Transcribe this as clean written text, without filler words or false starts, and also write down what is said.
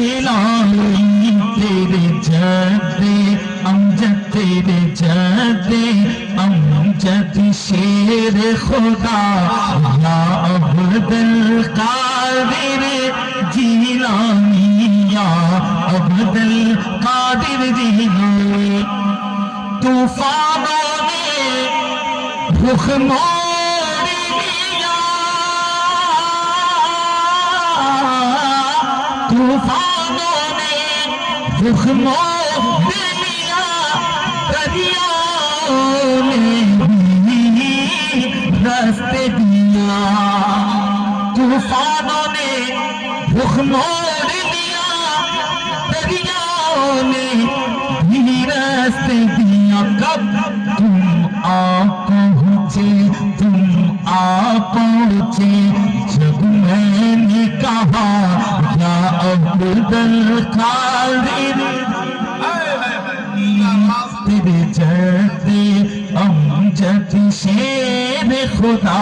جیلانی تیرے جدے امجد تیرے جدے امجد شیر خدا یا عبد القادر جیلانی یا عبد القادر جیلانی طوفانوں نے رخ موڑ لیا طوفانوں نے رخ موڑ لیا دریاؤں نے بھی راستے دیا طوفانوں نے رخ موڑ لیا دریاؤں نے بھی راستے دیا کب تم آ پہنچے جب میں نے کہا یا عبد القادر تیرے جدے امجد شیر خدا